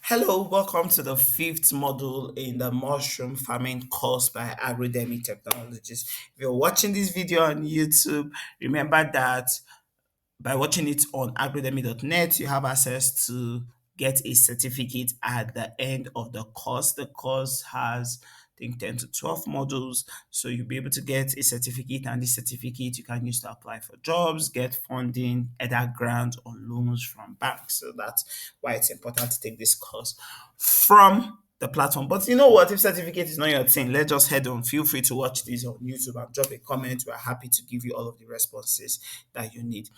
Hello, welcome to the fifth module in the mushroom farming course by Agrodemy Technologies. If you're watching this video on YouTube, remember that by watching it on agrodemy.net, you have access to get a certificate at the end of the course. The course has, I think, 10 to 12 modules. So you'll be able to get a certificate, and this certificate you can use to apply for jobs, get funding, either grants or loans from banks. So that's why it's important to take this course from the platform. But you know what? If certificate is not your thing, let's just head on. Feel free to watch this on YouTube and drop a comment. We're happy to give you all of the responses that you need.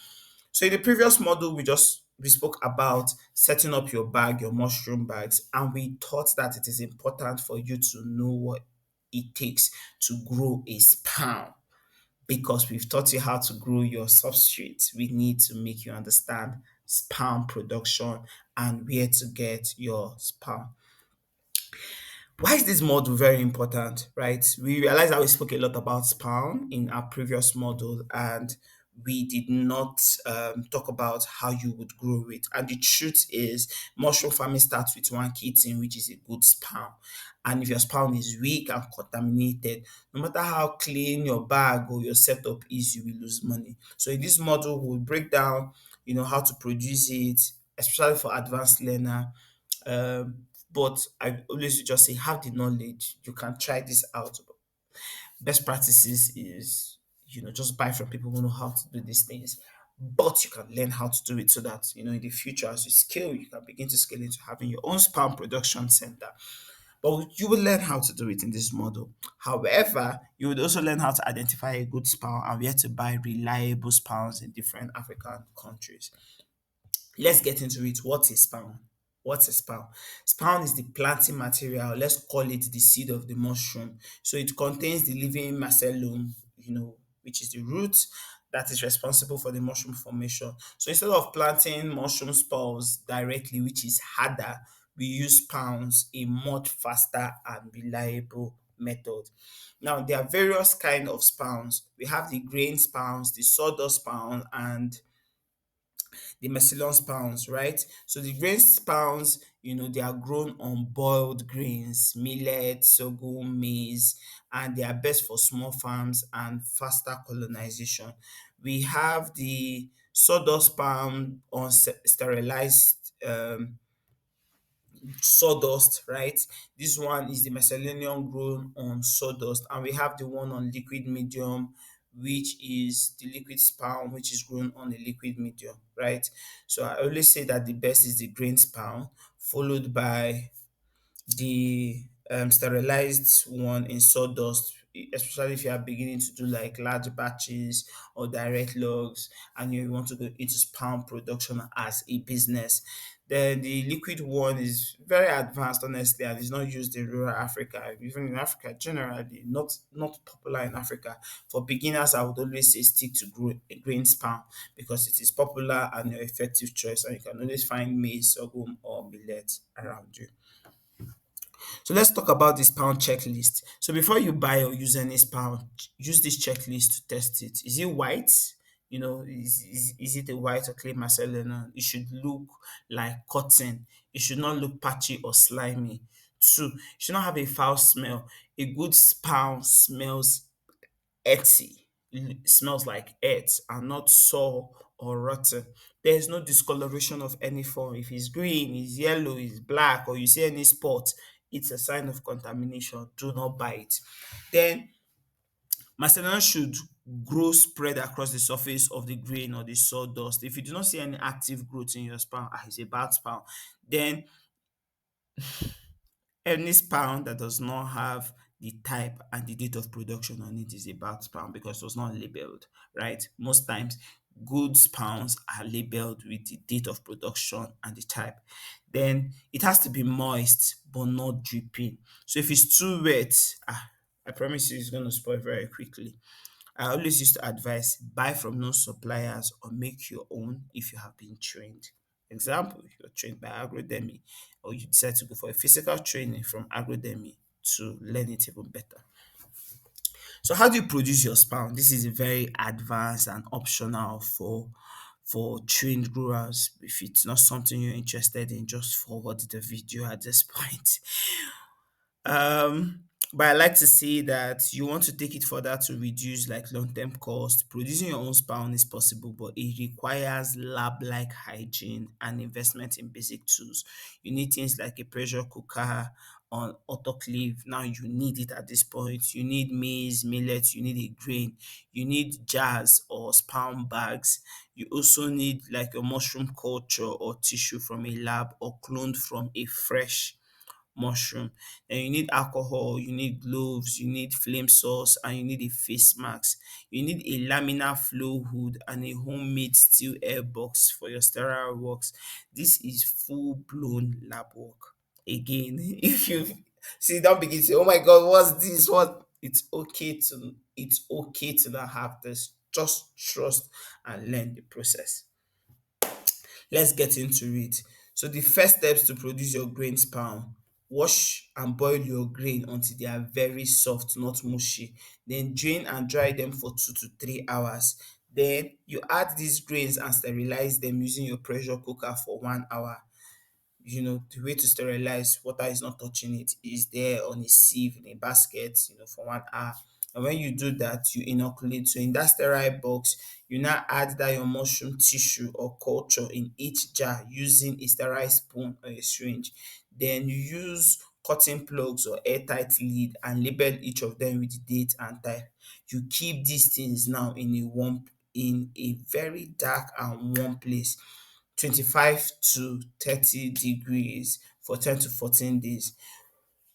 So in the previous model, we spoke about setting up your bag, your mushroom bags, and we thought that it is important for you to know what it takes to grow a span because we've taught you how to grow your substrate. We need to make you understand sperm production and where to get your sperm. Why is this model very important, right? We realized that we spoke a lot about spawn in our previous model, and we did not talk about how you would grow it. And the truth is, mushroom farming starts with one key thing, which is a good spawn. And if your spawn is weak and contaminated, no matter how clean your bag or your setup is, you will lose money. So in this model, we'll break down, how to produce it, especially for advanced learner. But I always just say, have the knowledge. You can try this out. Best practices is, just buy from people who know how to do these things. But you can learn how to do it so that, in the future, as you scale, you can begin to scale into having your own spam production center. But you will learn how to do it in this model. However, you would also learn how to identify a good spam and where to buy reliable spams in different African countries. Let's get into it. What is spawn? What's a spawn? Spawn is the planting material. Let's call it the seed of the mushroom. So it contains the living mycelium, which is the root that is responsible for the mushroom formation. So instead of planting mushroom spores directly, which is harder, we use spawns, a much faster and reliable method. Now there are various kind of spawns. We have the grain spawns, the sawdust spawn, and the mycelium spawns, right? So the grain spawns, they are grown on boiled grains, millet, sorghum, maize, and they are best for small farms and faster colonization. We have the sawdust spawn on sterilized sawdust, right? This one is the mycelium grown on sawdust, and we have the one on liquid medium, which is the liquid spawn, which is grown on a liquid medium, right? So I always say that the best is the grain spawn, followed by the sterilized one in sawdust, especially if you are beginning to do like large batches or direct logs and you want to go into spam production as a business. Then the liquid one is very advanced, honestly, and is not used in rural Africa, even in Africa generally, not popular in Africa. For beginners, I would always say stick to grain spam because it is popular and your effective choice, and you can always find maize, sorghum, or millet around you. So let's talk about this pound checklist. So before you buy or use any pound, use this checklist to test it. Is it white? Is it a white or clean Marcelino? It should look like cotton. It should not look patchy or slimy. Two, it should not have a foul smell. A good pound smells earthy. It smells like earth and not sour or rotten. There is no discoloration of any form. If it's green, it's yellow, it's black, or you see any spot, it's a sign of contamination. Do not buy it. Then Macedonia should grow spread across the surface of the grain or the sawdust. If you do not see any active growth in your span, it's a bad span. Then any sperm that does not have the type and the date of production on it is a bad sperm because it was not labeled, right? Most times, good sperms are labeled with the date of production and the type. Then it has to be moist but not dripping. So if it's too wet, I promise you it's going to spoil very quickly. I always used to advise buy from known suppliers or make your own if you have been trained. Example, if you're trained by Agrodemy or you decide to go for a physical training from Agrodemy to learn it even better. So how do you produce your spawn? This is very advanced and optional for trained growers. If it's not something you're interested in, just forward the video at this point. But I like to say that you want to take it further to reduce like long-term cost. Producing your own spawn is possible, but it requires lab-like hygiene and investment in basic tools. You need things like a pressure cooker on autoclave. Now you need it at this point. You need maize, millet, you need a grain, you need jars or spawn bags. You also need like a mushroom culture or tissue from a lab or cloned from a fresh mushroom. Then you need alcohol, you need gloves, you need flame sauce, and you need a face mask. You need a laminar flow hood and a homemade steel air box for your sterile works. This is full blown lab work. Again, if you see, don't begin to say, "Oh my God, what's this?" What? It's okay to not have this. Just trust and learn the process. Let's get into it. So the first steps to produce your grain spam: wash and boil your grain until they are very soft, not mushy. Then drain and dry them for 2 to 3 hours. Then you add these grains and sterilize them using your pressure cooker for 1 hour. The way to sterilize water is not touching it, is there on a sieve in a basket, for 1 hour. And when you do that, you inoculate. So in that sterile box, you now add that your mushroom tissue or culture in each jar using a sterile spoon or a syringe. Then you use cotton plugs or airtight lid and label each of them with the date and time. You keep these things now in a very dark and warm place, 25 to 30 degrees for 10 to 14 days.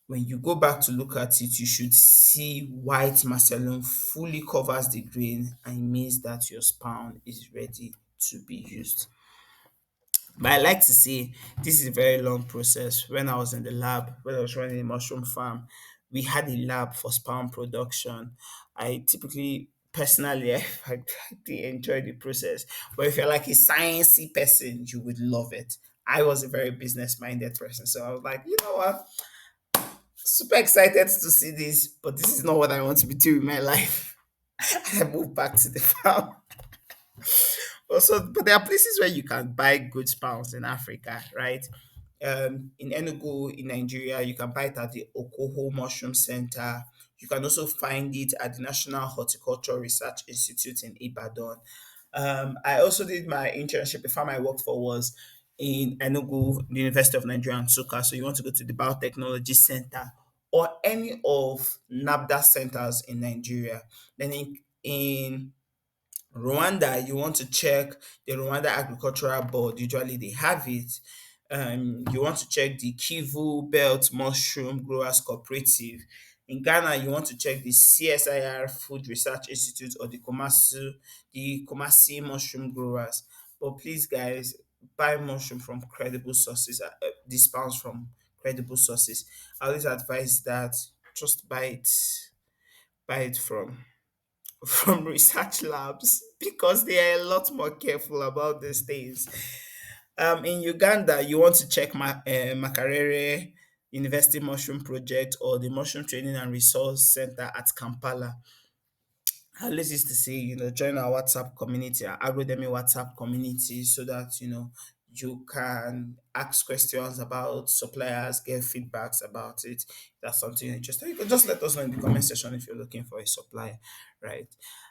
When you go back to look at it, you should see white mycelium fully covers the grain, and it means that your spawn is ready to be used. But I like to say this is a very long process. When I was in the lab, when I was running a mushroom farm, we had a lab for spawn production. I typically, personally, I did enjoy the process. But if you're like a sciencey person, you would love it. I was a very business minded person, so I was like, you know what, super excited to see this, but this is not what I want to be doing with my life. And I moved back to the farm. Also, but there are places where you can buy good pounds in Africa, right? In Enugu, in Nigeria, you can buy it at the Okoho Mushroom Center. You can also find it at the National Horticultural Research Institute in Ibadan. I also did my internship. The farm I worked for was in Enugu, the University of Nigeria, and Nsukka. So you want to go to the Biotechnology Center or any of NABDA centers in Nigeria. Then in Rwanda, you want to check the Rwanda Agricultural Board. Usually they have it. You want to check the Kivu Belt Mushroom Growers Cooperative. In Ghana, you want to check the CSIR Food Research Institute or the Kumasi Mushroom Growers. But please, guys, buy mushroom from credible sources. These pounds from credible sources. I always advise that just buy it from research labs because they are a lot more careful about these things. In Uganda, you want to check Makerere University Mushroom Project or the Mushroom Training and Resource Center at Kampala. I always used to say, join our WhatsApp community, our Agrodemy WhatsApp community, so that you can ask questions about suppliers, get feedbacks about it. If that's something you're interested in, you can just let us know in the comment section if you're looking for a supplier, right?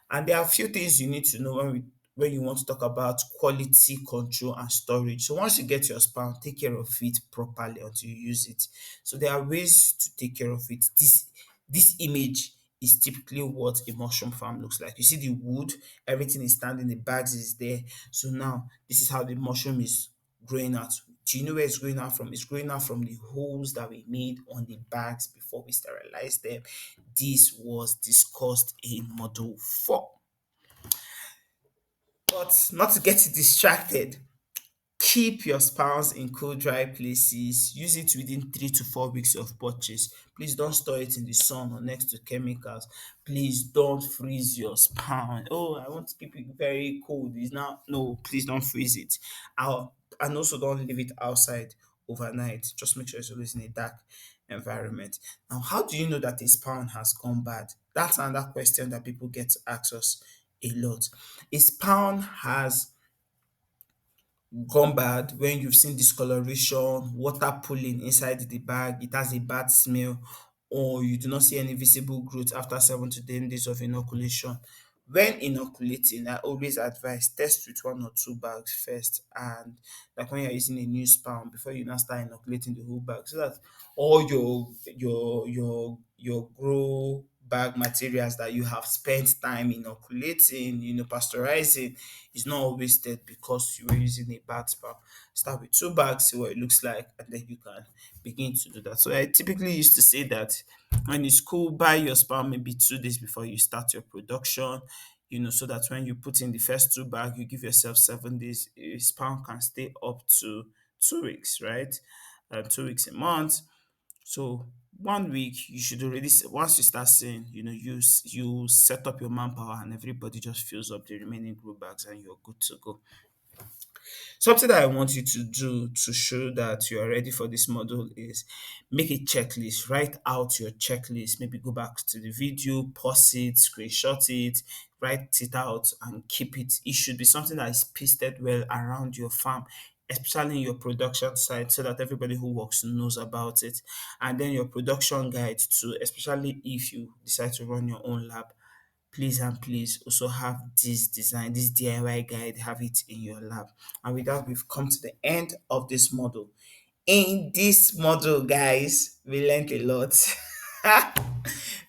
And there are a few things you need to know when you want to talk about quality control and storage. So once you get your spam, take care of it properly until you use it. So there are ways to take care of it. This image is typically what a mushroom farm looks like. You see the wood, everything is standing, the bags is there. So now this is how the mushroom is growing out. Do you know where it's growing out from? It's growing out from the holes that we made on the bags before we sterilized them. This was discussed in module 4. But not to get you distracted, keep your spans in cool, dry places. Use it within 3 to 4 weeks of purchase. Please don't store it in the sun or next to chemicals. Please don't freeze your span. Oh, I want to keep it very cold. It's now no. Please don't freeze it. And also don't leave it outside overnight. Just make sure it's always in a dark environment. Now, how do you know that a span has gone bad? That's another question that people get to ask us a lot. A span has gone bad when you've seen discoloration, water pooling inside the bag, it has a bad smell, or you do not see any visible growth after 7 to 10 days of inoculation. When inoculating, I always advise test with 1 or 2 bags first, and like when you're using a new spawn before you now start inoculating the whole bag, so that all your grow bag materials that you have spent time inoculating, pasteurizing, is not wasted because you were using a bad spam. Start with 2 bags, see what it looks like, and then you can begin to do that. So I typically used to say that when it's cool, buy your spam maybe 2 days before you start your production. So that when you put in the first 2 bags, you give yourself 7 days. A spam can stay up to 2 weeks, right? 2 weeks a month. So 1 week, you should already once you start saying, you set up your manpower and everybody just fills up the remaining group bags and you're good to go. Something that I want you to do to show that you are ready for this model is make a checklist. Write out your checklist. Maybe go back to the video, pause it, screenshot it, write it out, and keep it. It should be something that is pasted well around your farm, especially in your production site, so that everybody who works knows about it. And then your production guide too, especially if you decide to run your own lab. Please and please also have this design, this DIY guide, have it in your lab. And with that, we've come to the end of this model. In this model, guys, we learned a lot.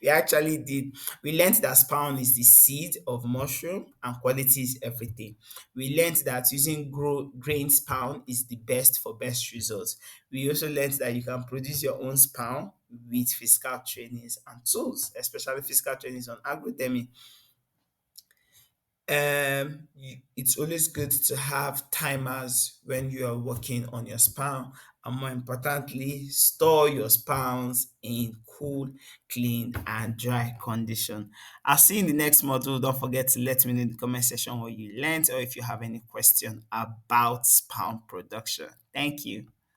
We actually did. We learned that spawn is the seed of mushroom and quality is everything. We learned that using grain spawn is the best for best results. We also learned that you can produce your own spawn with physical trainings and tools, especially physical trainings on Agrodemy. It's always good to have timers when you are working on your spawn, and more importantly, store your spawns in cool, clean, and dry condition. I'll see you in the next module. Don't forget to let me know in the comment section what you learned or if you have any question about spawn production. Thank you.